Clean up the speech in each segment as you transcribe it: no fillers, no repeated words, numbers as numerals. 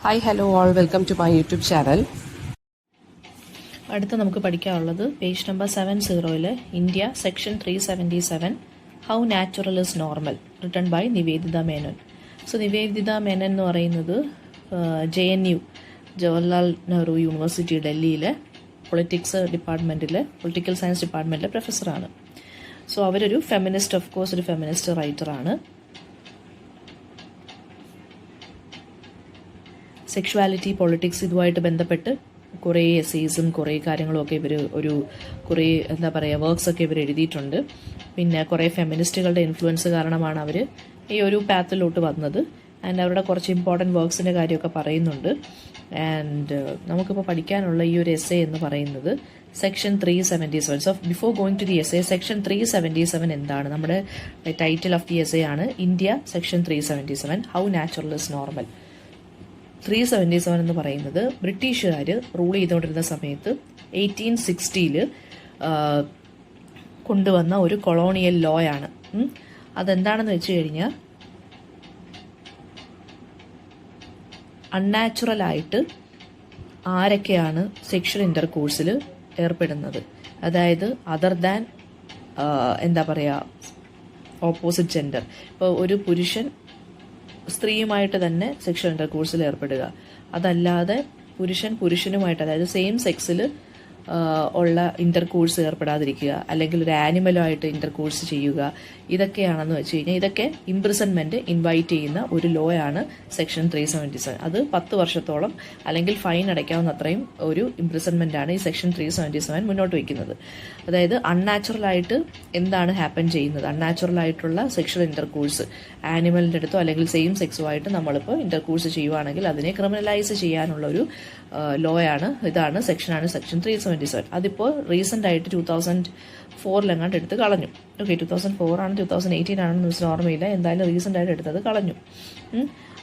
Hi hello all welcome to my YouTube channel. അടുത്ത നമുക്ക് പഠിക്കാനുള്ളത് page number 70 India section 377 how natural is normal written by Nivedita Menon. So Nivedita Menon എന്ന് പറയുന്നത് JNU Jawaharlal Nehru university ഡൽഹിയിലെ political science ഡിപ്പാർട്ട്മെൻറ്റിലെ പ്രൊഫസറാണ്. സോ അവരൊരു ഫെമിനിസ്റ്റ്, ഓഫ് കോഴ്സ് ഒരു ഫെമിനിസ്റ്റ് റൈറ്ററാണ്. സെക്ഷുവാലിറ്റി, പൊളിറ്റിക്സ് ഇതുമായിട്ട് ബന്ധപ്പെട്ട് കുറേ എസ്സേസും കുറേ കാര്യങ്ങളുമൊക്കെ ഇവർ കുറേ വർക്ക്സൊക്കെ ഇവർ എഴുതിയിട്ടുണ്ട്. പിന്നെ കുറേ ഫെമിനിസ്റ്റുകളുടെ ഇൻഫ്ലുവൻസ് കാരണമാണ് അവർ ഈ ഒരു പാത്തിലോട്ട് വന്നത്. ആൻഡ് അവരുടെ കുറച്ച് ഇമ്പോർട്ടൻറ്റ് വർക്ക്സിൻ്റെ കാര്യമൊക്കെ പറയുന്നുണ്ട്. ആൻഡ് നമുക്കിപ്പോൾ പഠിക്കാനുള്ള ഈ ഒരു എസ്സേ എന്ന് പറയുന്നത് section 377. So before going to the essay, section 377 എന്താണ്? നമ്മുടെ ടൈറ്റിൽ ഓഫ് ദി എസ്സേ ആണ് India section 377 how natural is normal. 377 എന്ന് പറയുന്നത് ബ്രിട്ടീഷുകാർ റൂൾ ചെയ്തുകൊണ്ടിരുന്ന സമയത്ത് 1860 കൊണ്ടുവന്ന ഒരു കൊളോണിയൽ ലോ ആണ്. അതെന്താണെന്ന് വെച്ച് കഴിഞ്ഞാൽ അൺനാച്ചുറലായിട്ട് ആരൊക്കെയാണ് സെക്ഷൽ ഇൻ്റർകോഴ്സിൽ ഏർപ്പെടുന്നത്, അതായത് അതർ ദാൻ ഓപ്പോസിറ്റ് ജെൻഡർ. ഇപ്പോൾ ഒരു പുരുഷൻ സ്ത്രീയുമായിട്ട് തന്നെ സെക്ഷൽ ഇൻ്റർകോഴ്സിൽ ഏർപ്പെടുക, അതല്ലാതെ പുരുഷൻ പുരുഷനുമായിട്ട്, അതായത് സെയിം സെക്സിൽ ഉള്ള ഇൻ്റർകോഴ്സ് ഏർപ്പെടാതിരിക്കുക, അല്ലെങ്കിൽ ഒരു ആനിമലുമായിട്ട് ഇൻ്റർകോഴ്സ് ചെയ്യുക, ഇതൊക്കെയാണെന്ന് വെച്ച് കഴിഞ്ഞാൽ ഇതൊക്കെ ഇംപ്രിസൺമെൻറ്റ് ഇൻവൈറ്റ് ചെയ്യുന്ന ഒരു ലോ ആണ് സെക്ഷൻ 377. അത് 10 വർഷത്തോളം അല്ലെങ്കിൽ ഫൈൻ അടയ്ക്കാവുന്ന അത്രയും ഒരു ഇംപ്രിസൺമെൻ്റ് ആണ് ഈ സെക്ഷൻ 377 മുന്നോട്ട് വയ്ക്കുന്നത്. അതായത് അൺനാച്ചുറലായിട്ട് എന്താണ് ഹാപ്പൻ ചെയ്യുന്നത്, അൺനാച്ചുറലായിട്ടുള്ള സെക്ഷൽ ഇൻ്റർകോഴ്സ് ആനിമലിൻ്റെ അടുത്തോ അല്ലെങ്കിൽ സെയിം സെക്സുമായിട്ട് നമ്മളിപ്പോൾ ഇൻ്റർകോഴ്സ് ചെയ്യുവാണെങ്കിൽ അതിനെ ക്രിമിനലൈസ് ചെയ്യാനുള്ള ഒരു ലോ ആണ്, ഇതാണ് സെക്ഷനാണ് സെക്ഷൻ 377. അതിപ്പോൾ റീസെൻ്റ് ആയിട്ട് 2004 എടുത്ത് കളഞ്ഞു. ഓക്കെ, 2004 ആണ് 2018 ആണെന്ന് വെച്ചാൽ ഓർമ്മയില്ല, എന്തായാലും റീസെൻ്റ് ആയിട്ട് എടുത്തത് കളഞ്ഞു.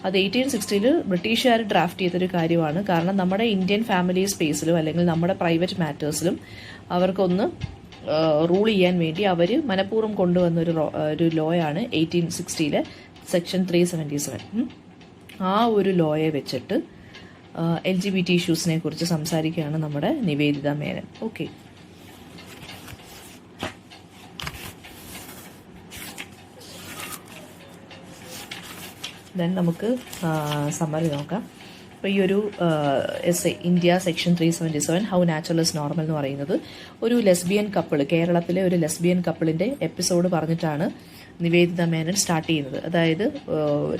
അത് 1860 ബ്രിട്ടീഷുകാർ ഡ്രാഫ്റ്റ് ചെയ്തൊരു കാര്യമാണ്. കാരണം നമ്മുടെ ഇന്ത്യൻ ഫാമിലി സ്പേസിലും അല്ലെങ്കിൽ നമ്മുടെ പ്രൈവറ്റ് മാറ്റേഴ്സിലും അവർക്കൊന്ന് റൂൾ ചെയ്യാൻ വേണ്ടി അവർ മനഃപൂർവ്വം കൊണ്ടുവന്ന ഒരു ലോ ആണ് 1860 സെക്ഷൻ 377. ആ ഒരു ലോയെ വെച്ചിട്ട് LGBT ഇഷ്യൂസിനെ കുറിച്ച് സംസാരിക്കുകയാണ് നമ്മുടെ നിവേദിത മേനൻ. ഓക്കെ, ദെൻ നമുക്ക് സമ്മറി നോക്കാം. അപ്പോൾ ഈ ഒരു essay India section 377 how natural is normal എന്ന് പറയുന്നത് ഒരു ലെസ്ബിയൻ കപ്പിൾ, കേരളത്തിലെ ഒരു ലെസ്ബിയൻ കപ്പിളിൻ്റെ എപ്പിസോഡ് പറഞ്ഞിട്ടാണ് നിവേദിത മേനൻ സ്റ്റാർട്ട് ചെയ്യുന്നത്. അതായത്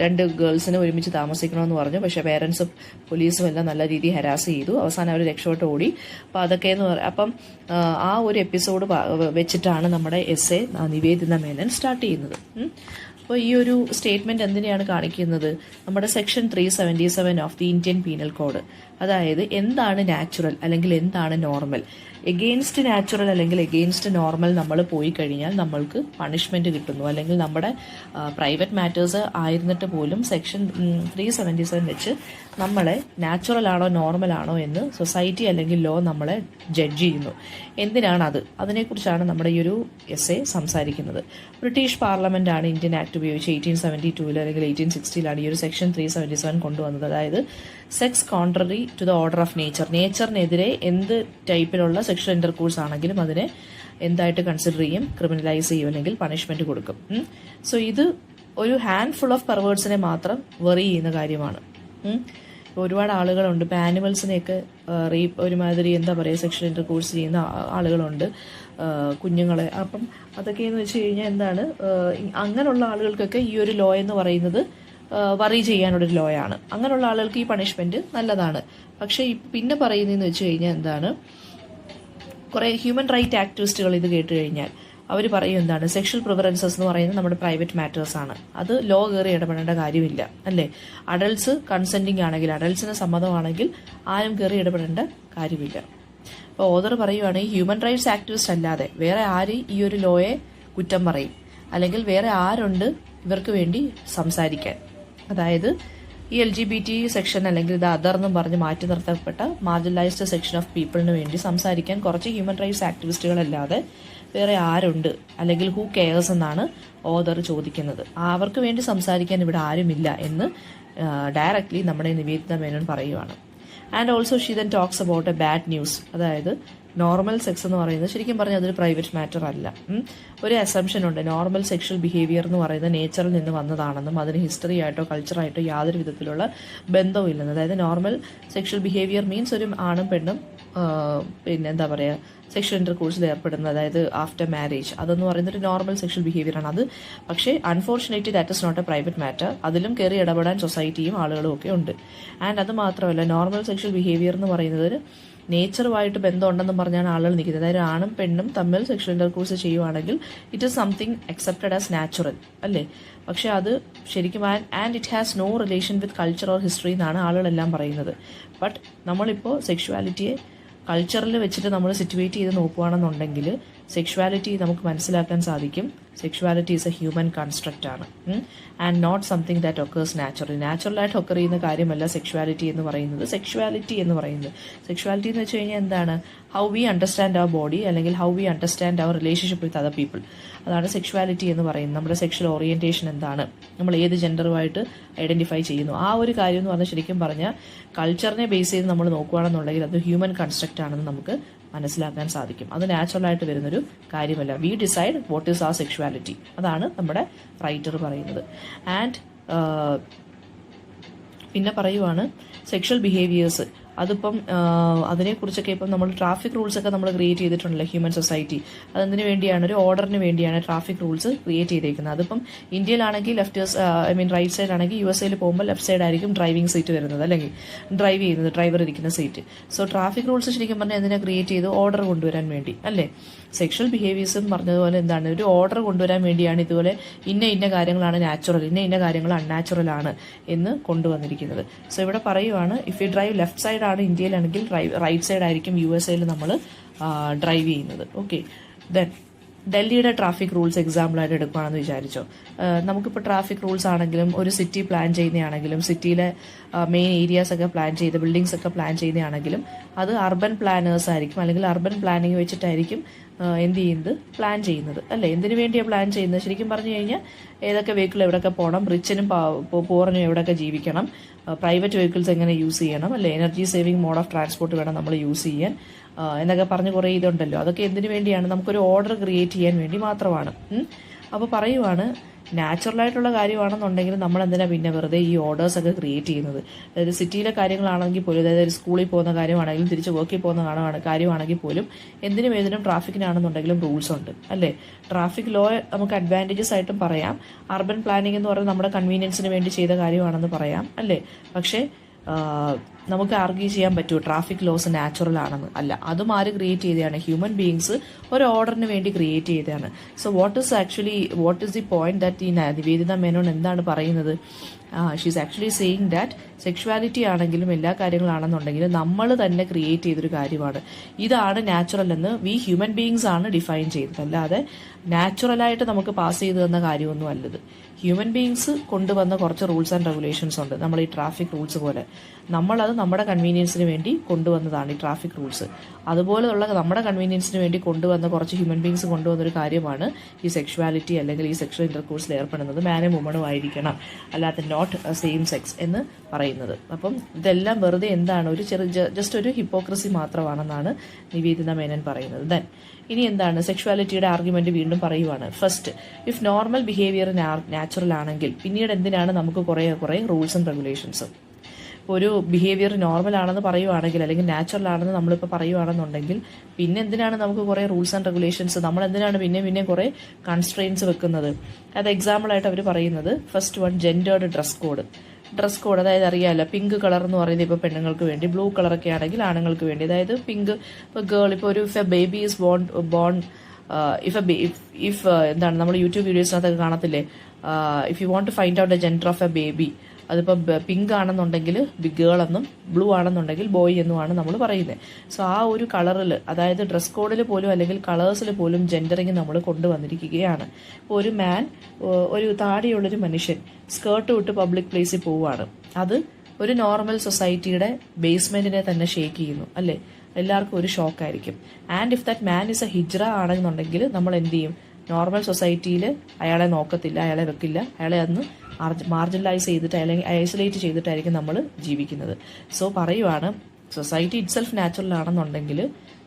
2 ഗേൾസിനെ ഒരുമിച്ച് താമസിക്കണമെന്ന് പറഞ്ഞു, പക്ഷേ പേരൻസും പോലീസും എല്ലാം നല്ല രീതിയിൽ ഹരാസ് ചെയ്തു. അവസാനം അവർ രക്ഷപ്പെട്ട് ഓടി. അപ്പോൾ അതൊക്കെയെന്ന് അപ്പം ആ ഒരു എപ്പിസോഡ് വെച്ചിട്ടാണ് നമ്മുടെ എസ്സേ നിവേദിത മേനൻ സ്റ്റാർട്ട് ചെയ്യുന്നത്. അപ്പോൾ ഈ ഒരു സ്റ്റേറ്റ്മെന്റ് എന്തിനെയാണ് കാണിക്കുന്നത്? നമ്മുടെ section 377 of the Indian penal code, അതായത് എന്താണ് നാച്ചുറൽ അല്ലെങ്കിൽ എന്താണ് നോർമൽ. എഗെയിൻസ്റ്റ് നാച്ചുറൽ അല്ലെങ്കിൽ എഗെയിൻസ്റ്റ് നോർമൽ നമ്മൾ പോയി കഴിഞ്ഞാൽ നമ്മൾക്ക് പണിഷ്മെന്റ് കിട്ടുന്നു, അല്ലെങ്കിൽ നമ്മുടെ പ്രൈവറ്റ് മാറ്റേഴ്സ് ആയിരുന്നിട്ട് പോലും സെക്ഷൻ 377 വെച്ച് നമ്മളെ നാച്ചുറൽ ആണോ നോർമൽ ആണോ എന്ന് സൊസൈറ്റി അല്ലെങ്കിൽ ലോ നമ്മളെ ജഡ്ജ് ചെയ്യുന്നു. എന്തിനാണത്? അതിനെക്കുറിച്ചാണ് നമ്മുടെ ഈ ഒരു എസ്സേ സംസാരിക്കുന്നത്. ബ്രിട്ടീഷ് പാർലമെന്റ് ആണ് ഇന്ത്യൻ ആക്ട് ഉപയോഗിച്ച് 1872 അല്ലെങ്കിൽ 1860 ഈ ഒരു സെക്ഷൻ 377 കൊണ്ടുവന്നത്. അതായത് sex contrary to the order of നേച്ചറിനെതിരെ എന്ത് ടൈപ്പിലുള്ള സെക്ഷൽ ഇന്റർകോഴ്സ് ആണെങ്കിലും അതിനെ എന്തായിട്ട് കൺസിഡർ ചെയ്യും, ക്രിമിനലൈസ് ചെയ്യും, അല്ലെങ്കിൽ പണിഷ്മെന്റ് കൊടുക്കും. സോ ഇത് ഒരു ഹാൻഡ് ഫുൾ ഓഫ് പെർവേർട്സിനെ മാത്രം വെറി ചെയ്യുന്ന കാര്യമാണ്. ഒരുപാട് ആളുകളുണ്ട്, ഇപ്പോൾ ആനിമൽസിനെയൊക്കെ റേപ്പ് ഒരുമാതിരി സെക്ഷൽ ഇന്റർകോഴ്സ് ചെയ്യുന്ന ആളുകളുണ്ട്, കുഞ്ഞുങ്ങളെ. അപ്പം അതൊക്കെയെന്ന് വെച്ച് കഴിഞ്ഞാൽ എന്താണ്, അങ്ങനെയുള്ള ആളുകൾക്കൊക്കെ ഈ ഒരു ലോ എന്ന് പറയുന്നത് വറി ചെയ്യാനുള്ളൊരു ലോ ആണ്. അങ്ങനെയുള്ള ആളുകൾക്ക് ഈ പണിഷ്മെന്റ് നല്ലതാണ്. പക്ഷേ പിന്നെ പറയുന്നതെന്ന് വെച്ച് കഴിഞ്ഞാൽ എന്താണ്, കുറേ ഹ്യൂമൻ റൈറ്റ് ആക്ടിവിസ്റ്റുകൾ ഇത് കേട്ട് കഴിഞ്ഞാൽ അവർ പറയും എന്താണ്, സെക്ഷൽ പ്രിഫറൻസസ് എന്ന് പറയുന്നത് നമ്മുടെ പ്രൈവറ്റ് മാറ്റേഴ്സ് ആണ്, അത് ലോ കയറി ഇടപെടേണ്ട കാര്യമില്ല, അല്ലേ? അഡൾട്ട്സ് കൺസെന്റിങ് ആണെങ്കിൽ, അഡൾട്ട്സിന് സമ്മതമാണെങ്കിൽ ആരും കയറി ഇടപെടേണ്ട കാര്യമില്ല. അപ്പോൾ ഓതർ പറയുവാണ്, ഈ ഹ്യൂമൻ റൈറ്റ്സ് ആക്ടിവിസ്റ്റ് അല്ലാതെ വേറെ ആര് ഈ ഒരു ലോയെ കുറ്റം പറയും, അല്ലെങ്കിൽ വേറെ ആരുണ്ട് ഇവർക്ക് വേണ്ടി സംസാരിക്കാൻ? അതായത് ഈ LGBT സെക്ഷൻ അല്ലെങ്കിൽ ഇത് അതർ എന്നും പറഞ്ഞ് മാറ്റി നിർത്തപ്പെട്ട മാർജിനലൈസ്ഡ് സെക്ഷൻ ഓഫ് പീപ്പിളിന് വേണ്ടി സംസാരിക്കാൻ കുറച്ച് ഹ്യൂമൻ റൈറ്റ്സ് ആക്ടിവിസ്റ്റുകളല്ലാതെ വേറെ ആരുണ്ട്, അല്ലെങ്കിൽ ഹൂ കെയർസ് എന്നാണ് ഓതർ ചോദിക്കുന്നത്. അവർക്ക് വേണ്ടി സംസാരിക്കാൻ ഇവിടെ ആരുമില്ല എന്ന് ഡയറക്റ്റ്ലി നമ്മുടെ നിവേദിത മേനോൻ പറയുവാണ്. And also she then talks about A bad news. അതായത് നോർമൽ സെക്സ് എന്ന് പറയുന്നത് ശരിക്കും പറഞ്ഞാൽ അതൊരു പ്രൈവറ്റ് മാറ്റർ അല്ല. ഒരു അസംഷൻ ഉണ്ട്, നോർമൽ സെക്ഷൽ ബിഹേവിയർ എന്ന് പറയുന്നത് നേച്ചറിൽ നിന്ന് വന്നതാണെന്നും അതിന് ഹിസ്റ്ററി ആയിട്ടോ കൾച്ചറായിട്ടോ യാതൊരു വിധത്തിലുള്ള ബന്ധവും ഇല്ലെന്ന്. അതായത് നോർമൽ സെക്ഷൽ ബിഹേവിയർ മീൻസ് ഒരു ആണും പെണ്ണും പിന്നെ എന്താ പറയുക സെക്ഷൽ ഇന്റർകോഴ്സിൽ ഏർപ്പെടുന്നത്, അതായത് ആഫ്റ്റർ മാരേജ്, അതെന്ന് പറയുന്നത് ഒരു നോർമൽ സെക്ഷൽ ബിഹേവിയർ ആണ്. അത് പക്ഷേ unfortunately that is not a private matter. അതിലും കയറി ഇടപെടാൻ സൊസൈറ്റിയും ആളുകളും ഒക്കെ ഉണ്ട്. ആൻഡ് അത് മാത്രമല്ല, നോർമൽ സെക്ഷൽ ബിഹേവിയർ എന്ന് പറയുന്നത് നേച്ചറുമായിട്ട് ബന്ധമുണ്ടെന്നും പറഞ്ഞാണ് ആളുകൾ നിൽക്കുന്നത്. അതായത് ആണും പെണ്ണും തമ്മിൽ സെക്ഷൽ ഇന്റർകോഴ്സ് ചെയ്യുവാണെങ്കിൽ it is something accepted as natural അല്ലേ. പക്ഷെ അത് ശരിക്കും and it has no relation with culture or history എന്നാണ് ആളുകളെല്ലാം പറയുന്നത്. ബട്ട് നമ്മളിപ്പോൾ സെക്ഷുവാലിറ്റിയെ കൾച്ചറിൽ വെച്ചിട്ട് നമ്മൾ സിറ്റുവേറ്റ് ചെയ്ത് നോക്കുകയാണെന്നുണ്ടെങ്കിൽ സെക്ഷുവാലിറ്റി നമുക്ക് മനസ്സിലാക്കാൻ സാധിക്കും. Sexuality is a human construct ആണ് and not something that occurs നാച്ചുറലായിട്ട് ഒക്കർ ചെയ്യുന്ന കാര്യമല്ല സെക്ഷുവാലിറ്റി എന്ന് പറയുന്നത്. സെക്ഷുവാലിറ്റി എന്ന് വെച്ച് കഴിഞ്ഞാൽ എന്താണ്, how we understand our body അല്ലെങ്കിൽ how we understand our relationship with other people. അതാണ് സെക്ഷുവാലിറ്റി എന്ന് പറയുന്നത്. നമ്മുടെ സെക്ഷൽ ഓറിയന്റേഷൻ എന്താണ്, നമ്മൾ ഏത് ജെൻഡറുമായിട്ട് ഐഡന്റിഫൈ ചെയ്യുന്നു, ആ ഒരു കാര്യം എന്ന് പറഞ്ഞാൽ ശരിക്കും പറഞ്ഞാൽ കൾച്ചറിനെ ബേസ് ചെയ്ത് നമ്മൾ നോക്കുകയാണെന്നുണ്ടെങ്കിൽ അത് ഹ്യൂമൻ കൺസ്ട്രക്റ്റ് ആണെന്ന് നമുക്ക് മനസ്സിലാക്കാൻ സാധിക്കും. അത് നാച്ചുറലായിട്ട് വരുന്നൊരു കാര്യമല്ല. We decide what is our sexuality. അതാണ് നമ്മുടെ റൈറ്റർ പറയുന്നത്. ആൻഡ് പിന്നെ പറയുവാണ് സെക്ഷൽ ബിഹേവിയേഴ്സ്. അതിപ്പം അതിനെക്കുറിച്ചൊക്കെ ഇപ്പം നമ്മൾ ട്രാഫിക് റൂൾസ് ഒക്കെ നമ്മൾ ക്രിയേറ്റ് ചെയ്തിട്ടുണ്ടല്ലോ ഹ്യൂമൻ സൊസൈറ്റി. അതെന്തിനു വേണ്ടിയാണ്, ഒരു ഓർഡറിന് വേണ്ടിയാണ് ട്രാഫിക് റൂൾസ് ക്രിയേറ്റ് ചെയ്തേക്കുന്നത്. അതിപ്പം ഇന്ത്യയിലാണെങ്കിൽ റൈറ്റ് സൈഡ് ആണെങ്കിൽ USA പോകുമ്പോൾ ലെഫ്റ്റ് സൈഡ് ആയിരിക്കും ഡ്രൈവിംഗ് സീറ്റ് വരുന്നത്, അല്ലെങ്കിൽ ഡ്രൈവ് ചെയ്യുന്നത് ഡ്രൈവർ ഇരിക്കുന്ന സീറ്റ്. സോ ട്രാഫിക് റൂൾസ് ശരിക്കും പറഞ്ഞാൽ എന്തിനാ ക്രിയേറ്റ് ചെയ്ത്, ഓർഡർ കൊണ്ടുവരാൻ വേണ്ടി അല്ലേ. സെക്ഷൽ ബിഹേവിയേഴ്സും പറഞ്ഞതുപോലെ എന്താണ്, ഒരു ഓർഡർ കൊണ്ടുവരാൻ വേണ്ടിയാണ് ഇതുപോലെ ഇന്ന കാര്യങ്ങളാണ് നാച്ചുറൽ, ഇന്ന കാര്യങ്ങൾ അൺനാച്ചുറൽ ആണ് എന്ന് കൊണ്ടുവന്നിരിക്കുന്നത്. സോ ഇവിടെ പറയുവാണ്, if you drive left side ആണ് ഇന്ത്യയിലാണെങ്കിൽ റൈറ്റ് സൈഡ് ആയിരിക്കും USA നമ്മൾ ഡ്രൈവ് ചെയ്യുന്നത്. ഓക്കെ, ദെൻ ഡൽഹിയുടെ ട്രാഫിക് റൂൾസ് എക്സാമ്പിളായിട്ട് എടുക്കുകയാണെന്ന് വിചാരിച്ചോ. നമുക്കിപ്പോൾ ട്രാഫിക് റൂൾസ് ആണെങ്കിലും ഒരു സിറ്റി പ്ലാൻ ചെയ്യുന്നതാണെങ്കിലും സിറ്റിയിലെ മെയിൻ ഏരിയാസ് ഒക്കെ പ്ലാൻ ചെയ്ത് ബിൽഡിങ്സ് ഒക്കെ പ്ലാൻ ചെയ്യുന്നതാണെങ്കിലും അത് അർബൻ പ്ലാനേഴ്സ് ആയിരിക്കും, അല്ലെങ്കിൽ അർബൻ പ്ലാനിങ് വെച്ചിട്ടായിരിക്കും എന്ത് ചെയ്യുന്നത്, പ്ലാൻ ചെയ്യുന്നത് അല്ലേ. എന്തിനു വേണ്ടിയാണ് പ്ലാൻ ചെയ്യുന്നത്, ശരിക്കും പറഞ്ഞു കഴിഞ്ഞാൽ ഏതൊക്കെ വെഹിക്കിൾ എവിടെയൊക്കെ പോകണം, റിച്ചിനും പൂറിനും എവിടെയൊക്കെ ജീവിക്കണം, പ്രൈവറ്റ് വെഹിക്കിൾസ് എങ്ങനെ യൂസ് ചെയ്യണം അല്ലേ, energy saving mode of transport വേണം നമ്മൾ യൂസ് ചെയ്യാൻ എന്നൊക്കെ പറഞ്ഞ് കുറേ ഇതുണ്ടല്ലോ. അതൊക്കെ എന്തിനു വേണ്ടിയാണ്, നമുക്കൊരു ഓർഡർ ക്രിയേറ്റ് ചെയ്യാൻ വേണ്ടി മാത്രമാണ്. അപ്പോൾ പറയുവാണ്, നാച്ചുറലായിട്ടുള്ള കാര്യമാണെന്നുണ്ടെങ്കിൽ നമ്മൾ എന്തിനാ പിന്നെ വെറുതെ ഈ ഓർഡേഴ്സ് ഒക്കെ ക്രിയേറ്റ് ചെയ്യുന്നത്. അതായത് സിറ്റിയിലെ കാര്യങ്ങളാണെങ്കിൽ പോലും, അതായത് സ്കൂളിൽ പോകുന്ന കാര്യമാണെങ്കിലും തിരിച്ച് വർക്കിൽ പോകുന്ന കാര്യമാണെങ്കിൽ പോലും എന്തിനും ഏതിനും ട്രാഫിക്കിനാണെന്നുണ്ടെങ്കിലും റൂൾസ് ഉണ്ട് അല്ലേ. ട്രാഫിക് ലോ നമുക്ക് അഡ്വാൻറ്റേജസ് ആയിട്ടും പറയാം. അർബൻ പ്ലാനിംഗ് എന്ന് പറയുന്നത് നമ്മുടെ കൺവീനിയൻസിന് വേണ്ടി ചെയ്ത കാര്യമാണെന്ന് പറയാം അല്ലേ. പക്ഷേ നമുക്ക് ആർഗ്യൂ ചെയ്യാൻ പറ്റുമോ ട്രാഫിക് ലോസ് നാച്ചുറൽ ആണെന്ന്? അല്ല, അതും ആര് ക്രിയേറ്റ് ചെയ്തതാണ്, ഹ്യൂമൻ ബീയിങ്സ് ഒരു ഓർഡറിന് വേണ്ടി ക്രിയേറ്റ് ചെയ്തതാണ്. So what is the point that ഈ നിവേദിത മേനോൻ എന്താണ് പറയുന്നത്, she's actually saying that sexuality ആണെങ്കിലും എല്ലാ കാര്യങ്ങളാണെന്നുണ്ടെങ്കിലും നമ്മൾ തന്നെ ക്രിയേറ്റ് ചെയ്തൊരു കാര്യമാണ്. ഇതാണ് നാച്ചുറൽ എന്ന് വി ഹ്യൂമൻ ബീയിങ്സ് ആണ് ഡിഫൈൻ ചെയ്തത്, അല്ലാതെ നാച്ചുറലായിട്ട് നമുക്ക് പാസ് ചെയ്തു തന്ന കാര്യമൊന്നും അല്ലത്. ഹ്യൂമൻ ബീയിങ്സ് കൊണ്ടുവന്ന കുറച്ച് റൂൾസ് ആൻഡ് റെഗുലേഷൻസ് ഉണ്ട്, നമ്മൾ ഈ ട്രാഫിക് റൂൾസ് പോലെ. നമ്മളത് നമ്മുടെ കൺവീനിയൻസിന് വേണ്ടി കൊണ്ടുവന്നതാണ് ഈ ട്രാഫിക് റൂൾസ്. അതുപോലെയുള്ള നമ്മുടെ കൺവീനിയൻസിന് വേണ്ടി കൊണ്ടുവന്ന കുറച്ച് ഹ്യൂമൻ ബീയിങ്സ് കൊണ്ടുവന്നൊരു കാര്യമാണ് ഈ സെക്ഷുവാലിറ്റി അല്ലെങ്കിൽ ഈ സെക്ഷൽ ഇന്റർകോഴ്സിൽ ഏർപ്പെടുന്നത്. മാനും വുമണും ആയിരിക്കണം, അല്ലാതെ നോട്ട് സെയിം സെക്സ് എന്ന് പറയുന്നത്. അപ്പം ഇതെല്ലാം വെറുതെ എന്താണ്, ഒരു ജസ്റ്റ് ഒരു ഹിപ്പോക്രസി മാത്രമാണെന്നാണ് നിവേദിത മേനോൻ പറയുന്നത്. ദെൻ ഇനി എന്താണ് സെക്ഷുവാലിറ്റിയുടെ ആർഗ്യുമെന്റ് വീണ്ടും പറയുവാണ്. First, if normal behaviour natural ആണെങ്കിൽ പിന്നീട് എന്തിനാണ് നമുക്ക് കുറേ റൂൾസ് ആൻഡ് റെഗുലേഷൻസ്. ഒരു ബിഹേവിയർ നോർമൽ ആണെന്ന് പറയുവാണെങ്കിൽ അല്ലെങ്കിൽ നാച്ചുറൽ ആണെന്ന് നമ്മളിപ്പോൾ പറയുവാണെന്നുണ്ടെങ്കിൽ പിന്നെ എന്തിനാണ് നമുക്ക് കുറേ റൂൾസ് ആൻഡ് റെഗുലേഷൻസ്, നമ്മൾ എന്തിനാണ് പിന്നെ കുറേ കൺസ്ട്രെയിൻസ് വെക്കുന്നത്. അത് എക്സാമ്പിളായിട്ട് അവർ പറയുന്നത്, first one, gendered dress code. അതായത് അറിയാമല്ലോ, പിങ്ക് കളർ എന്ന് പറയുന്നത് ഇപ്പോൾ പെണ്ണുങ്ങൾക്ക് വേണ്ടി, ബ്ലൂ കളറൊക്കെ ആണെങ്കിൽ ആണുങ്ങൾക്ക് വേണ്ടി. അതായത് പിങ്ക്, ഇപ്പോൾ ഗേൾ, ഇപ്പോൾ ഒരു if a baby is born if എന്താണ് നമ്മൾ യൂട്യൂബ് വീഡിയോസിനകത്തൊക്കെ കാണത്തില്ലേ, if you want to find out the gender of a baby, അതിപ്പോൾ പിങ്ക് ആണെന്നുണ്ടെങ്കിൽ ഗേൾ എന്നും ബ്ലൂ ആണെന്നുണ്ടെങ്കിൽ ബോയ് എന്നുമാണ് നമ്മൾ പറയുന്നത്. സോ ആ ഒരു കളറിൽ, അതായത് ഡ്രസ് കോഡിൽ പോലും അല്ലെങ്കിൽ കളേഴ്സിൽ പോലും ജെൻഡറിങ് നമ്മൾ കൊണ്ടുവന്നിരിക്കുകയാണ്. ഇപ്പോൾ ഒരു ഒരു താടിയുള്ളൊരു മനുഷ്യൻ സ്കേർട്ട് വിട്ട് പബ്ലിക് പ്ലേസിൽ പോവുകയാണ്. അത് ഒരു നോർമൽ സൊസൈറ്റിയുടെ ബേസ്മെന്റിനെ തന്നെ ഷേക്ക് ചെയ്യുന്നു അല്ലേ. എല്ലാവർക്കും ഒരു ഷോക്കായിരിക്കും. And if that man is a hijra ആണെന്നുണ്ടെങ്കിൽ നമ്മൾ എന്ത് ചെയ്യും, നോർമൽ സൊസൈറ്റിയിൽ അയാളെ നോക്കത്തില്ല, അയാളെ വെക്കില്ല, അയാളെ അന്ന് മാർജിനലൈസ് ചെയ്തിട്ട് അല്ലെങ്കിൽ ഐസൊലേറ്റ് ചെയ്തിട്ടായിരിക്കും നമ്മൾ ജീവിക്കുന്നത്. സോ പറയുവാണ്, സൊസൈറ്റി ഇറ്റ് സെൽഫ് നാച്ചുറൽ ആണെന്നുണ്ടെങ്കിൽ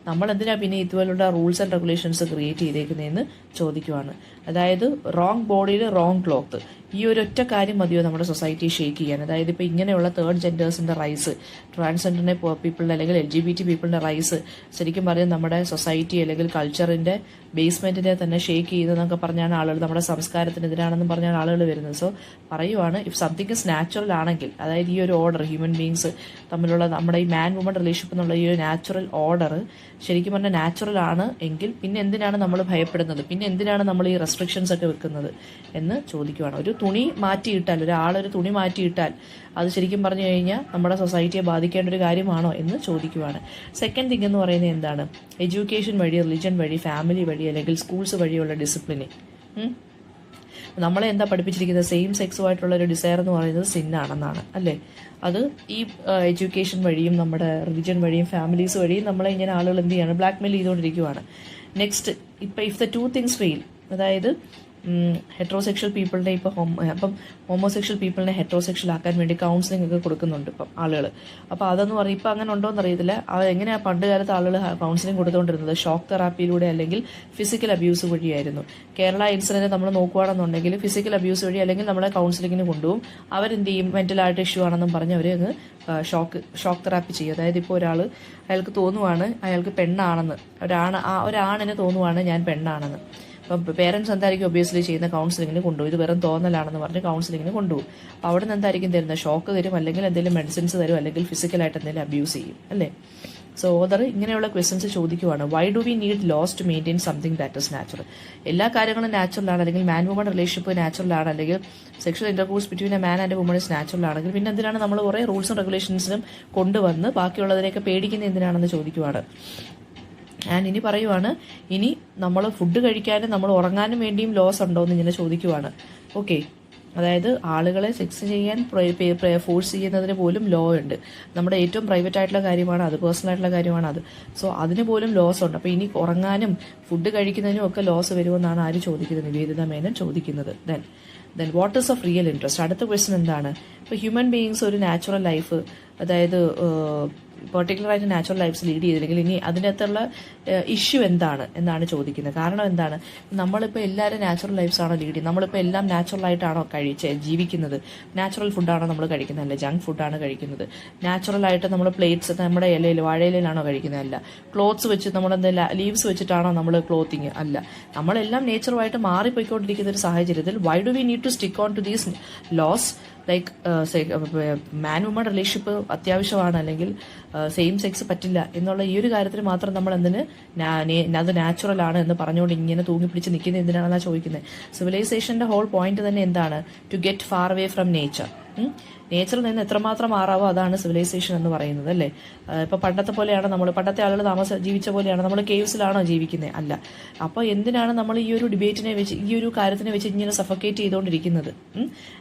നമ്മൾ എന്തിനാ പിന്നെ ഇതുപോലുള്ള റൂൾസ് ആൻഡ് റെഗുലേഷൻസ് ക്രിയേറ്റ് ചെയ്തേക്കുന്നതെന്ന് ചോദിക്കുവാണ്. അതായത് റോങ് ബോഡിയിൽ റോങ് ക്ലോത്ത്, ഈ ഒരു ഒറ്റ കാര്യം മതിയോ നമ്മുടെ സൊസൈറ്റി ഷേക്ക് ചെയ്യാൻ? അതായത് ഇപ്പോൾ ഇങ്ങനെയുള്ള തേർഡ് ജെൻഡേഴ്സിൻ്റെ റൈസ്, ട്രാൻസ്ജെൻഡറിനെ പീപ്പിളിൻ്റെ അല്ലെങ്കിൽ LGBT പീപ്പിളിൻ്റെ റൈസ് ശരിക്കും പറഞ്ഞാൽ നമ്മുടെ സൊസൈറ്റി അല്ലെങ്കിൽ കൾച്ചറിൻ്റെ ബേസ്മെൻറ്റിനെ തന്നെ ഷേക്ക് ചെയ്യുന്നതെന്നൊക്കെ പറഞ്ഞാണ് ആളുകൾ, നമ്മുടെ സംസ്കാരത്തിനെതിരാണെന്ന് പറഞ്ഞാണ് ആളുകൾ വരുന്നത്. സോ പറയുവാണ്, ഇഫ് സംതിങ് ഇസ് നാച്ചുറൽ ആണെങ്കിൽ, അതായത് ഈ ഒരു ഓർഡർ ഹ്യൂമൻ ബീങ്സ് തമ്മിലുള്ള നമ്മുടെ ഈ മാൻ വുമൺ റിലേഷൻഷിപ്പ് എന്നുള്ള ഈ ഒരു നാച്ചുറൽ ഓർഡർ ശരിക്കും പറഞ്ഞാൽ നാച്ചുറൽ ആണ് എങ്കിൽ പിന്നെ എന്തിനാണ് നമ്മൾ ഭയപ്പെടുന്നത്, പിന്നെ എന്തിനാണ് നമ്മൾ ഈ റെസ്ട്രിക്ഷൻസ് ഒക്കെ വെക്കുന്നത് എന്ന് ചോദിക്കുവാണ്. ഒരു തുണി മാറ്റിയിട്ടാൽ, ഒരാളൊരു തുണി മാറ്റിയിട്ടാൽ അത് ശരിക്കും പറഞ്ഞു കഴിഞ്ഞാൽ നമ്മുടെ സൊസൈറ്റിയെ ബാധിക്കേണ്ട ഒരു കാര്യമാണോ എന്ന് ചോദിക്കുവാണ്. സെക്കൻഡ് തിങ് എന്ന് പറയുന്നത് എന്താണ്? എഡ്യൂക്കേഷൻ വഴി, റിലിജൻ വഴി, ഫാമിലി വഴി അല്ലെങ്കിൽ സ്കൂൾസ് വഴിയുള്ള ഡിസിപ്ലിന് നമ്മളെ എന്താ പഠിപ്പിച്ചിരിക്കുന്നത്? സെയിം സെക്സുമായിട്ടുള്ള ഒരു ഡിസയർ എന്ന് പറയുന്നത് സിന്നാണെന്നാണ്, അല്ലേ? അത് ഈ എഡ്യൂക്കേഷൻ വഴിയും നമ്മുടെ റിലിജൻ വഴിയും ഫാമിലീസ് വഴിയും നമ്മളെ ഇങ്ങനെ ആളുകൾ എന്ത് ചെയ്യാണ്? ബ്ലാക്ക്മെയിൽ ചെയ്തുകൊണ്ടിരിക്കുവാണ്. നെക്സ്റ്റ്, ഇപ്പം ഇഫ് ദ 2 things ഫെയിൽ, അതായത് ഹെട്രോസെക്ഷൽ പീപ്പിളിനെ അപ്പം ഹോമോസെക്ഷൽ പീപ്പിളിനെ ഹെട്രോസെക്ഷൽ ആക്കാൻ വേണ്ടി കൗൺസിലിംഗ് ഒക്കെ കൊടുക്കുന്നുണ്ട് ഇപ്പം ആളുകൾ. അപ്പോൾ അതെന്ന് പറയും, ഇപ്പം അങ്ങനെ ഉണ്ടോ എന്നറിയത്തില്ല. എങ്ങനെയാണ് പണ്ട് കാലത്ത് ആളുകൾ കൗൺസിലിംഗ് കൊടുത്തുകൊണ്ടിരുന്നത്? ഷോക്ക് തെറാപ്പിയിലൂടെ അല്ലെങ്കിൽ ഫിസിക്കൽ അബ്യൂസ് വഴിയായിരുന്നു. കേരള ഇൻസിഡൻറ്റ് നമ്മൾ നോക്കുകയാണെന്നുണ്ടെങ്കിൽ ഫിസിക്കൽ അബ്യൂസ് വഴി അല്ലെങ്കിൽ നമ്മളെ കൗൺസിലിങ്ങിന് കൊണ്ടുപോകും. അവരെന്ത് ചെയ്യും? മെൻ്റലായിട്ട് ഇഷ്യൂ ആണെന്നും പറഞ്ഞ് അവർ അങ്ങ് ഷോക്ക് തെറാപ്പി ചെയ്യും. അതായത് ഇപ്പോൾ അയാൾക്ക് തോന്നുവാണ് അയാൾക്ക് പെണ്ണാണെന്ന്, ഒരാണിന് തോന്നുവാണ് ഞാൻ പെണ്ണാണെന്ന്. അപ്പം പേരൻസ് എന്തായിരിക്കും ഒബിയസ്ലി ചെയ്യുന്ന? കൗൺസിലിങ്ങിന് കൊണ്ടുപോകും. ഇത് വെറും തോന്നലാണെന്ന് പറഞ്ഞ് കൗൺസിലിങ്ങിന് കൊണ്ടുപോകും. അപ്പോൾ അവിടെ നിന്ന് എന്തായിരിക്കും തരുന്നത്? ഷോക്ക് തരും, അല്ലെങ്കിൽ എന്തെങ്കിലും മെഡിസിൻസ് തരും, അല്ലെങ്കിൽ ഫിസിക്കലായിട്ട് എന്തെങ്കിലും അബ്യൂസ് ചെയ്യും, അല്ലേ? സോ ഓദർ ഇങ്ങനെയുള്ള ക്വസ്റ്റ്യൻസ് ചോദിക്കുവാണ്. Why do we need laws to maintain something that is natural? എല്ലാ കാര്യങ്ങളും നാച്ചുറൽ ആണ്, അല്ലെങ്കിൽ മാൻ വുമൺ റിലേഷൻഷിപ്പ് നാച്ചുറൽ ആണ്, അല്ലെങ്കിൽ sexual intercourse between a man and woman is natural ആണെങ്കിൽ പിന്നെ എന്തിനാണ് നമ്മൾ കുറേ റൂൾസും റെഗുലേഷൻസിനും കൊണ്ടുവന്ന് ബാക്കിയുള്ളതിനെയൊക്കെ പേടിക്കുന്ന എന്തിനാണെന്ന് ചോദിക്കുവാണ്. ആൻഡ് ഇനി പറയുവാണ്, ഇനി നമ്മൾ ഫുഡ് കഴിക്കാനും നമ്മൾ ഉറങ്ങാനും വേണ്ടിയും ലോസ് ഉണ്ടോ എന്ന് ഇങ്ങനെ ചോദിക്കുവാണ്. ഓക്കെ, അതായത് ആളുകളെ സെക്സ് ചെയ്യാൻ ഫോഴ്സ് ചെയ്യുന്നതിന് പോലും ലോ ഉണ്ട്. നമ്മുടെ ഏറ്റവും പ്രൈവറ്റ് ആയിട്ടുള്ള കാര്യമാണ് അത്, പേഴ്സണൽ ആയിട്ടുള്ള കാര്യമാണ് അത്. സോ അതിന് പോലും ലോസ് ഉണ്ട്. അപ്പോൾ ഇനി ഉറങ്ങാനും ഫുഡ് കഴിക്കുന്നതിനും ഒക്കെ ലോസ് വരുമെന്നാണ് ആര് ചോദിക്കുന്നത്? നിവേദിത മേനോൻ ചോദിക്കുന്നത്. Then what is of real interest? അടുത്ത ക്വസ്റ്റ്യൻ എന്താണ്? ഇപ്പോൾ ഹ്യൂമൻ ബീയിങ്സ് ഒരു നാച്ചുറൽ ലൈഫ്, അതായത് പെർട്ടിക്കുലറായിട്ട് നാച്ചുറൽ ലൈഫ്സ് ലീഡ് ചെയ്തില്ലെങ്കിൽ ഇനി അതിൻ്റെ അകത്തുള്ള ഇഷ്യൂ എന്താണ് എന്നാണ് ചോദിക്കുന്നത്. കാരണം എന്താണ്? നമ്മളിപ്പോൾ എല്ലാവരും നാച്ചുറൽ ലൈഫ്സാണോ ലീഡ് ചെയ്യുന്നത്? നമ്മളിപ്പോൾ എല്ലാം നാച്ചുറലായിട്ടാണോ ജീവിക്കുന്നത്? നാച്ചുറൽ ഫുഡാണോ നമ്മൾ കഴിക്കുന്നത്? അല്ല, ജങ്ക് ഫുഡാണ് കഴിക്കുന്നത്. നാച്ചുറലായിട്ട് നമ്മൾ പ്ലേറ്റ്സ് നമ്മുടെ ഇലയിൽ, വാഴയിലാണോ കഴിക്കുന്നത്? അല്ല. ക്ലോത്ത്സ് വെച്ച് നമ്മളെന്താ ലീവ്സ് വെച്ചിട്ടാണോ നമ്മൾ ക്ലോത്തിങ്? അല്ല. നമ്മളെല്ലാം നേച്ചറുമായിട്ട് മാറിപ്പോയിക്കൊണ്ടിരിക്കുന്ന ഒരു സാഹചര്യത്തിൽ why do we need to stick on to these laws? Like man woman relationship അത്യാവശ്യമാണ്, അല്ലെങ്കിൽ സെയിം സെക്സ് പറ്റില്ല എന്നുള്ള ഈ ഒരു കാര്യത്തിന് മാത്രം നമ്മൾ എന്തിന് അത് നാച്ചുറൽ ആണ് എന്ന് പറഞ്ഞുകൊണ്ട് ഇങ്ങനെ തൂങ്ങിപ്പിടിച്ച് നിൽക്കുന്നത് എന്തിനാണെന്നാണ് ചോദിക്കുന്നത്. സിവിലൈസേഷന്റെ ഹോൾ പോയിന്റ് തന്നെ എന്താണ്? To get far away from nature. നേച്ചറിൽ നിന്ന് എത്രമാത്രം മാറാവോ അതാണ് സിവിലൈസേഷൻ എന്ന് പറയുന്നത്, അല്ലേ? ഇപ്പോൾ പണ്ടത്തെ ആളുകൾ ജീവിച്ച പോലെയാണ് നമ്മൾ കേവ്സിലാണോ ജീവിക്കുന്നത്? അല്ല. അപ്പോൾ എന്തിനാണ് നമ്മൾ ഈ ഒരു ഡിബേറ്റിനെ വെച്ച്, ഈ ഒരു കാര്യത്തിനെ വെച്ച് ഇങ്ങനെ സഫക്കേറ്റ് ചെയ്തുകൊണ്ടിരിക്കുന്നത്?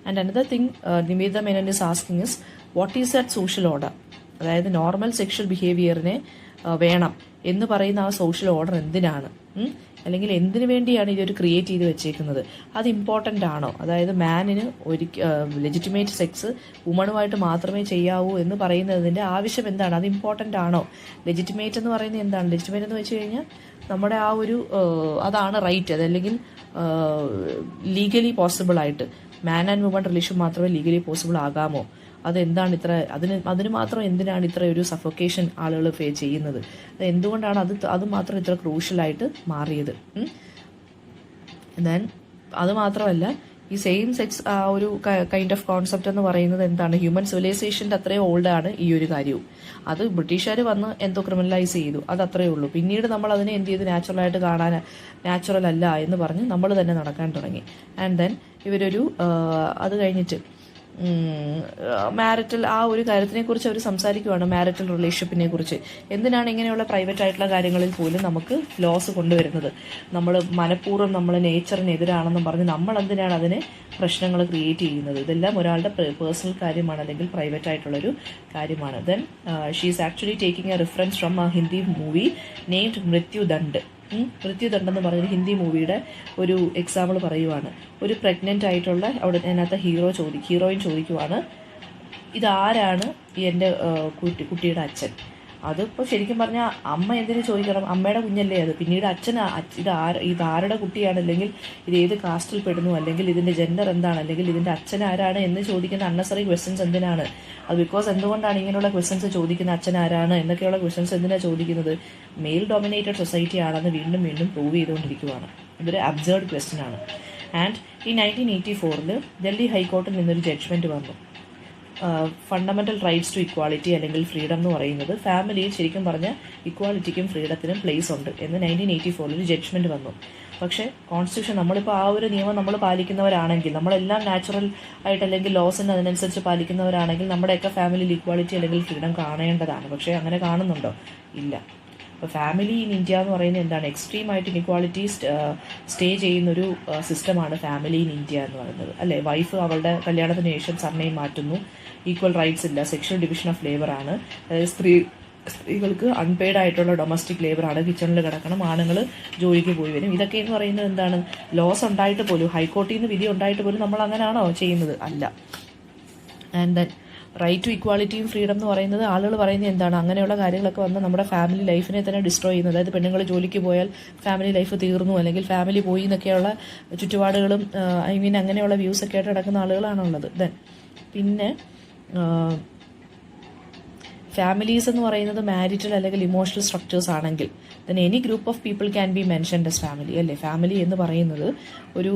And another thing Nivedita Menon is asking is what is that social order? അതായത് നോർമൽ സെക്ഷൽ ബിഹേവിയറിനെ വേണം എന്ന് പറയുന്ന ആ സോഷ്യൽ ഓർഡർ എന്തിനാണ്? അല്ലെങ്കിൽ എന്തിനു വേണ്ടിയാണ് ഇതൊരു ക്രിയേറ്റ് ചെയ്ത് വെച്ചേക്കുന്നത്? അത് ഇമ്പോർട്ടൻ്റ് ആണോ? അതായത് മാനിന് ലെജിറ്റിമേറ്റ് സെക്സ് വുമണുമായിട്ട് മാത്രമേ ചെയ്യാവൂ എന്ന് പറയുന്നതിൻ്റെ ആവശ്യം എന്താണ്? അത് ഇമ്പോർട്ടൻ്റ് ആണോ? ലെജിറ്റിമേറ്റ് എന്ന് പറയുന്നത് എന്താണ്? ലെജിറ്റിമേറ്റ് എന്ന് വെച്ച് കഴിഞ്ഞാൽ നമ്മുടെ ആ ഒരു അതാണ് റൈറ്റ്, അതല്ലെങ്കിൽ ലീഗലി പോസിബിൾ ആയിട്ട് മാൻ ആൻഡ് വുമൺ റിലേഷൻ മാത്രമേ ലീഗലി പോസിബിൾ ആകാമോ? അതെന്താണ് ഇത്ര, അതിന് മാത്രം എന്തിനാണ് ഇത്ര ഒരു സഫോക്കേഷൻ ആളുകൾ ചെയ്യുന്നത്? അത് എന്തുകൊണ്ടാണ് അത് മാത്രം ഇത്ര ക്രൂഷ്യലായിട്ട് മാറിയത്? ദെൻ അത് മാത്രമല്ല, ഈ സെയിം സെക്സ് ആ ഒരു കൈൻഡ് ഓഫ് കോൺസെപ്റ്റ് എന്ന് പറയുന്നത് എന്താണ്? ഹ്യൂമൻ സിവിലൈസേഷൻ്റെ അത്രയും ഓൾഡാണ് ഈ ഒരു കാര്യവും. അത് ബ്രിട്ടീഷുകാർ വന്ന് എന്തോ ക്രിമിനലൈസ് ചെയ്തു, അത് അത്രയേ ഉള്ളൂ. പിന്നീട് നമ്മൾ അതിനെ എന്ത് ചെയ്തു? നാച്ചുറലായിട്ട് കാണാൻ, നാച്ചുറൽ അല്ല എന്ന് പറഞ്ഞ് നമ്മൾ തന്നെ നടക്കാൻ തുടങ്ങി. ആൻഡ് ദെൻ ഇവരൊരു അത് കഴിഞ്ഞിട്ട് മാരിറ്റൽ ആ ഒരു കാര്യത്തിനെ കുറിച്ച് അവർ സംസാരിക്കുവാണ്, മാരിറ്റൽ റിലേഷൻഷിപ്പിനെ കുറിച്ച്. എന്തിനാണ് ഇങ്ങനെയുള്ള പ്രൈവറ്റ് ആയിട്ടുള്ള കാര്യങ്ങളിൽ പോലും നമുക്ക് ലോസ് കൊണ്ടുവരുന്നത്? നമ്മൾ മനഃപൂർവ്വം നമ്മൾ നേച്ചറിനെതിരാണെന്നും പറഞ്ഞ് നമ്മൾ എന്തിനാണ് അതിനെ പ്രശ്നങ്ങൾ ക്രിയേറ്റ് ചെയ്യുന്നത്? ഇതെല്ലാം ഒരാളുടെ പേഴ്സണൽ കാര്യമാണ്, അല്ലെങ്കിൽ പ്രൈവറ്റ് ആയിട്ടുള്ളൊരു കാര്യമാണ്. Then she is actually taking a reference from a Hindi movie named Mrityudand. മൃത്യുദണ്ഡെന്ന് പറഞ്ഞൊരു ഹിന്ദി മൂവിയുടെ ഒരു എക്സാമ്പിൾ പറയുവാണ്. ഒരു പ്രഗ്നൻ്റ് ആയിട്ടുള്ള അവിടെ അതിനകത്ത് ഹീറോയിൻ ചോദിക്കുവാണ്, ഇതാരാണ് എൻ്റെ കുട്ടിയുടെ അച്ഛൻ. അതിപ്പോൾ ശരിക്കും പറഞ്ഞാൽ അമ്മ എന്തിനു ചോദിക്കണം, അമ്മയുടെ കുഞ്ഞല്ലേ അത്. പിന്നീട് ഇതാരുടെ കുട്ടിയാണ്, അല്ലെങ്കിൽ ഇത് ഏത് കാസ്റ്റിൽ പെടുന്നു, അല്ലെങ്കിൽ ഇതിൻ്റെ ജെൻഡർ എന്താണ്, അല്ലെങ്കിൽ ഇതിൻ്റെ അച്ഛൻ ആരാണ് എന്ന് ചോദിക്കുന്ന അണ്ണസറി ക്വസ്റ്റ്യൻസ് എന്തിനാണ്? അത് ബിക്കോസ് എന്തുകൊണ്ടാണ് ഇങ്ങനെയുള്ള ക്വസ്റ്റ്യൻസ് ചോദിക്കുന്നത്, അച്ഛൻ ആരാണ് എന്നൊക്കെയുള്ള ക്വസ്റ്റ്യൻസ് എന്തിനാണ് ചോദിക്കുന്നത്? മെയിൽ ഡോമിനേറ്റഡ് സൊസൈറ്റി ആണെന്ന് വീണ്ടും വീണ്ടും പ്രൂവ് ചെയ്തുകൊണ്ടിരിക്കുകയാണ്. ഇതൊരു അബ്സേർഡ് ക്വസ്റ്റ്യൻ ആണ്. ആൻഡ് ഈ 1984 ഡൽഹി ഹൈക്കോർട്ടിൽ നിന്നൊരു ജഡ്ജ്മെൻറ്റ് വന്നു. ഫണ്ടമെൻ്റൽ റൈറ്റ്സ് ടു ഇക്വാളിറ്റി അല്ലെങ്കിൽ ഫ്രീഡം എന്ന് പറയുന്നത് ഫാമിലിയിൽ ശരിക്കും പറഞ്ഞാൽ ഇക്വാളിറ്റിക്കും ഫ്രീഡത്തിനും പ്ലേസ് ഉണ്ട് എന്ന് 1984 ഒരു ജഡ്ജ്മെൻറ്റ് വന്നു. പക്ഷേ കോൺസ്റ്റിറ്റ്യൂഷൻ നമ്മളിപ്പോൾ ആ ഒരു നിയമം നമ്മൾ പാലിക്കുന്നവരാണെങ്കിൽ, നമ്മളെല്ലാം നാച്ചുറൽ ആയിട്ട് അല്ലെങ്കിൽ ലോസിന് അതിനനുസരിച്ച് പാലിക്കുന്നവരാണെങ്കിൽ നമ്മുടെയൊക്കെ ഫാമിലിയിൽ ഇക്വാളിറ്റി അല്ലെങ്കിൽ ഫ്രീഡം കാണേണ്ടതാണ്. പക്ഷേ അങ്ങനെ കാണുന്നുണ്ടോ? ഇല്ല. ഇപ്പോൾ ഫാമിലി ഇൻ ഇന്ത്യ എന്ന് പറയുന്നത് എന്താണ്? എക്സ്ട്രീമായിട്ട് ഇൻഇക്വാളിറ്റി സ്റ്റേ ചെയ്യുന്നൊരു സിസ്റ്റമാണ് ഫാമിലി ഇൻ ഇന്ത്യ എന്ന് പറയുന്നത്, അല്ലേ? വൈഫ് അവളുടെ കല്യാണത്തിന് ശേഷം സർനെയിം മാറ്റുന്നു, ഈക്വൽ റൈറ്റ്സ് ഇല്ല, സെക്ഷൽ ഡിവിഷൻ ഓഫ് ലേബർ ആണ്, അതായത് സ്ത്രീകൾക്ക് അൺപെയ്ഡ് ആയിട്ടുള്ള ഡൊമസ്റ്റിക് ലേബറാണ്, കിച്ചണിൽ കിടക്കണം, ആണുങ്ങൾ ജോലിക്ക് പോയി വരും. ഇതൊക്കെ എന്ന് പറയുന്നത് എന്താണ്? ലോസ് ഉണ്ടായിട്ട് പോലും, ഹൈക്കോർട്ടിൽ നിന്ന് വിധി ഉണ്ടായിട്ട് പോലും നമ്മൾ അങ്ങനെയാണോ ചെയ്യുന്നത്? അല്ല. ആൻഡ് ദെൻ റൈറ്റ് ടു ഇക്വാളിറ്റിയും ഫ്രീഡം എന്ന് പറയുന്നത് ആളുകൾ പറയുന്നത് എന്താണ്? അങ്ങനെയുള്ള കാര്യങ്ങളൊക്കെ വന്ന് നമ്മുടെ ഫാമിലി ലൈഫിനെ തന്നെ ഡിസ്ട്രോയ് ചെയ്യുന്നത്. അതായത് പെണ്ണുങ്ങൾ ജോലിക്ക് പോയാൽ ഫാമിലി ലൈഫ് തീർന്നു, അല്ലെങ്കിൽ ഫാമിലി പോയി എന്നൊക്കെയുള്ള ചുറ്റുപാടുകളും അങ്ങനെയുള്ള വ്യൂസ് ഒക്കെ ആയിട്ട് നടക്കുന്ന ആളുകളാണുള്ളത്. ദെൻ പിന്നെ ഫാമിലീസ് എന്ന് പറയുന്നത് മാരിറ്റൽ അല്ലെങ്കിൽ ഇമോഷണൽ സ്ട്രക്ചേഴ്സ് ആണെങ്കിൽ then any group of people can be mentioned S family, അല്ലേ? ഫാമിലി എന്ന് പറയുന്നത് ഒരു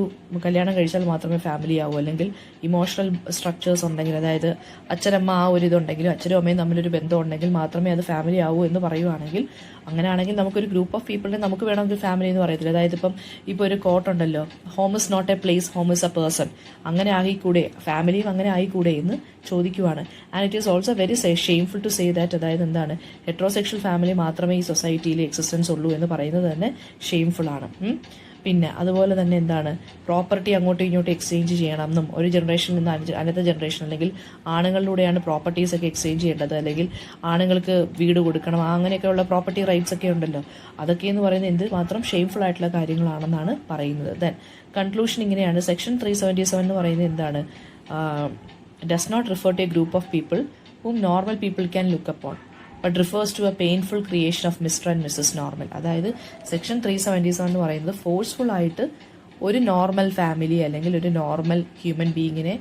കല്യാണം കഴിച്ചാൽ മാത്രമേ ഫാമിലി ആവൂ, അല്ലെങ്കിൽ ഇമോഷണൽ സ്ട്രക്ചേഴ്സ് ഉണ്ടെങ്കിൽ, അതായത് അച്ഛനമ്മ ആ ഒരു ഇതുണ്ടെങ്കിലും അച്ഛനും അമ്മയും തമ്മിലൊരു ബന്ധം ഉണ്ടെങ്കിൽ മാത്രമേ അത് ഫാമിലി ആവൂ എന്ന് പറയുവാണെങ്കിൽ, അങ്ങനെയാണെങ്കിൽ നമുക്കൊരു ഗ്രൂപ്പ് ഓഫ് പീപ്പിളിനെ നമുക്ക് വേണമെങ്കിൽ ഫാമിലി എന്ന് പറയത്തില്ല. അതായത് ഇപ്പോൾ ഒരു കോട്ട് ഉണ്ടല്ലോ, home is not a place, home is a person. അങ്ങനെ ആയിക്കൂടെ, ഫാമിലിയും അങ്ങനെ ആയിക്കൂടെ എന്ന് ചോദിക്കുവാണ്. And it is also very shameful to say that, അതായത് എന്താണ്, ഹെട്രോസെക്ഷൽ ഫാമിലി മാത്രമേ ഈ സൊസൈറ്റിയിൽ എക്സിസ്റ്റൻസ് ഉള്ളൂ എന്ന് പറയുന്നത് തന്നെ ഷെയിംഫുൾ ആണ്. പിന്നെ അതുപോലെ തന്നെ എന്താണ്, പ്രോപ്പർട്ടി അങ്ങോട്ടും ഇങ്ങോട്ടും എക്സ്ചേഞ്ച് ചെയ്യണം എന്നും, ഒരു ജനറേഷനിൽ നിന്ന് അടുത്ത ജനറേഷൻ, അല്ലെങ്കിൽ ആണുങ്ങളിലൂടെയാണ് പ്രോപ്പർട്ടീസ് ഒക്കെ എക്സ്ചേഞ്ച് ചെയ്യേണ്ടത്, അല്ലെങ്കിൽ ആണുങ്ങൾക്ക് വീട് കൊടുക്കണം, അങ്ങനെയൊക്കെയുള്ള പ്രോപ്പർട്ടി റൈറ്റ്സ് ഒക്കെ ഉണ്ടല്ലോ. അതൊക്കെ എന്ന് പറയുന്നത് എന്ത് മാത്രം ഷെയിംഫുൾ ആയിട്ടുള്ള കാര്യങ്ങളാണെന്നാണ് പറയുന്നത്. ദെൻ കൺക്ലൂഷൻ ഇങ്ങനെയാണ്. സെക്ഷൻ 377 എന്ന് പറയുന്നത് എന്താണ്? Does not refer to a group of people whom normal people can look upon, but refers to a painful creation of Mr. and Mrs. Normal. അതായത് സെക്ഷൻ 377 എന്ന് പറയുന്നത് ഫോഴ്സ്ഫുൾ ആയിട്ട് ഒരു നോർമൽ ഫാമിലി അല്ലെങ്കിൽ ഒരു നോർമൽ ഹ്യൂമൻ ബീയിങ്ങിനെ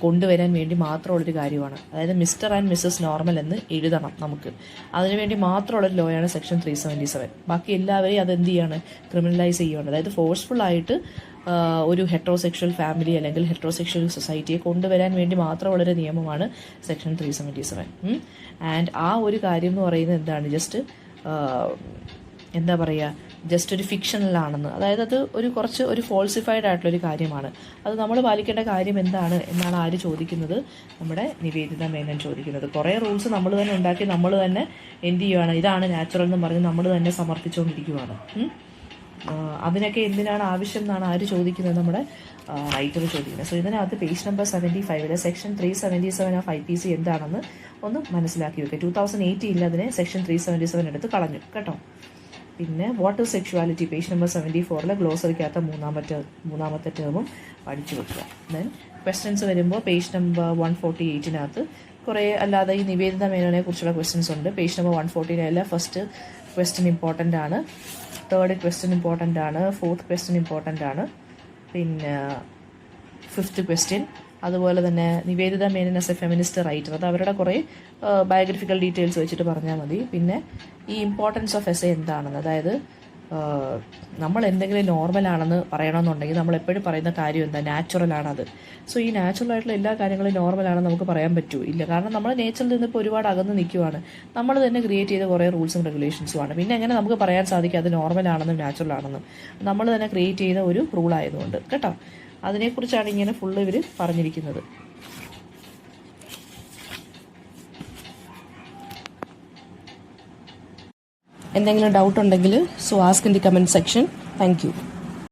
കൊണ്ടുവരാൻ വേണ്ടി മാത്രമുള്ളൊരു കാര്യമാണ്. അതായത് മിസ്റ്റർ ആൻഡ് മിസ്സസ് നോർമൽ എന്ന് എഴുതണം നമുക്ക്. അതിനുവേണ്ടി മാത്രമുള്ളൊരു ലോയാണ് സെക്ഷൻ 377. ബാക്കി എല്ലാവരെയും അത് എന്ത് ചെയ്യാണ്? ക്രിമിനലൈസ് ചെയ്യുകയാണ്. അതായത് ഫോഴ്സ്ഫുൾ ആയിട്ട് ഒരു ഹെട്രോസെക്ഷൽ ഫാമിലി അല്ലെങ്കിൽ ഹെട്രോസെക്ഷൽ സൊസൈറ്റിയെ കൊണ്ടുവരാൻ വേണ്ടി മാത്രമുള്ളൊരു നിയമമാണ് സെക്ഷൻ 377. ആൻഡ് ആ ഒരു കാര്യം എന്ന് പറയുന്നത് എന്താണ്? ജസ്റ്റ് എന്താ പറയുക, ജസ്റ്റ് ഒരു ഫിക്ഷണലാണെന്ന്. അതായത് അത് ഒരു ഫോൾസിഫൈഡ് ആയിട്ടുള്ളൊരു കാര്യമാണ്. അത് നമ്മൾ പാലിക്കേണ്ട കാര്യം എന്താണ് എന്നാണ് ആര് ചോദിക്കുന്നത്? നമ്മുടെ നിവേദിത മേനൻ ചോദിക്കുന്നത്. കുറേ റൂൾസ് നമ്മൾ തന്നെ ഉണ്ടാക്കി നമ്മൾ തന്നെ എന്ത് ചെയ്യുകയാണ്? ഇതാണ് നാച്ചുറൽ എന്ന് പറഞ്ഞ് നമ്മൾ തന്നെ സമർത്ഥിച്ചുകൊണ്ടിരിക്കുകയാണ്. അതിനൊക്കെ എന്തിനാണ് ആവശ്യം എന്നാണ് ആര് ചോദിക്കുന്നത്? നമ്മുടെ റൈറ്റർ ചോദിക്കുന്നത്. സോ ഇതിനകത്ത് page number 75 section 377 of IPC എന്താണെന്ന് ഒന്ന് മനസ്സിലാക്കി വെക്കുക. 2018 അതിനെ സെക്ഷൻ 377 എടുത്ത് കളഞ്ഞു കേട്ടോ. പിന്നെ what is sexuality page number 74 ഗ്ലോസറിക്കകത്ത മൂന്നാമത്തെ ടേമും പഠിച്ചു വെക്കുക. ദെൻ ക്വസ്റ്റ്യൻസ് വരുമ്പോൾ പേജ് നമ്പർ 148 കുറേ അല്ലാതെ ഈ നിവേദിത മേനോനെ കുറിച്ചുള്ള ക്വസ്റ്റ്യൻസ് ഉണ്ട്. Page number 149 first question important ആണ്, തേർഡ് ക്വസ്റ്റ്യൻ ഇമ്പോർട്ടൻ്റ് ആണ്, ഫോർത്ത് ക്വസ്റ്റ്യൻ ഇമ്പോർട്ടൻ്റ് ആണ്, പിന്നെ ഫിഫ്ത്ത് ക്വസ്റ്റ്യൻ. അതുപോലെ തന്നെ Nivedita Menon as a feminist writer, അത് അവരുടെ കുറേ ബയോഗ്രഫിക്കൽ ഡീറ്റെയിൽസ് വെച്ചിട്ട് പറഞ്ഞാൽ മതി. പിന്നെ ഈ ഇമ്പോർട്ടൻസ് ഓഫ് എസ്സേ എന്താണെന്ന്, അതായത് നമ്മൾ എന്തെങ്കിലും നോർമലാണെന്ന് പറയണമെന്നുണ്ടെങ്കിൽ നമ്മൾ എപ്പോഴും പറയുന്ന കാര്യം എന്താ? നാച്ചുറലാണത്. സോ ഈ നാച്ചുറൽ ആയിട്ടുള്ള എല്ലാ കാര്യങ്ങളും നോർമലാണെന്ന് നമുക്ക് പറയാൻ പറ്റൂ? ഇല്ല. കാരണം നമ്മൾ നേച്ചറിൽ നിന്ന് ഇപ്പോൾ ഒരുപാട് അകന്ന് നിൽക്കുവാണ്. നമ്മൾ തന്നെ ക്രിയേറ്റ് ചെയ്ത കുറേ റൂൾസും റെഗുലേഷൻസുമാണ്. പിന്നെ എങ്ങനെ നമുക്ക് പറയാൻ സാധിക്കും അത് നോർമലാണെന്നും നാച്ചുറൽ ആണെന്നും? നമ്മൾ തന്നെ ക്രിയേറ്റ് ചെയ്ത ഒരു റൂളായതുകൊണ്ട് കേട്ടോ. അതിനെക്കുറിച്ചാണ് ഇങ്ങനെ ഫുള്ള് ഇവർ പറഞ്ഞിരിക്കുന്നത്. എന്തെങ്കിലും ഡൗട്ട് ഉണ്ടെങ്കിൽ so ask in the comment section. Thank you.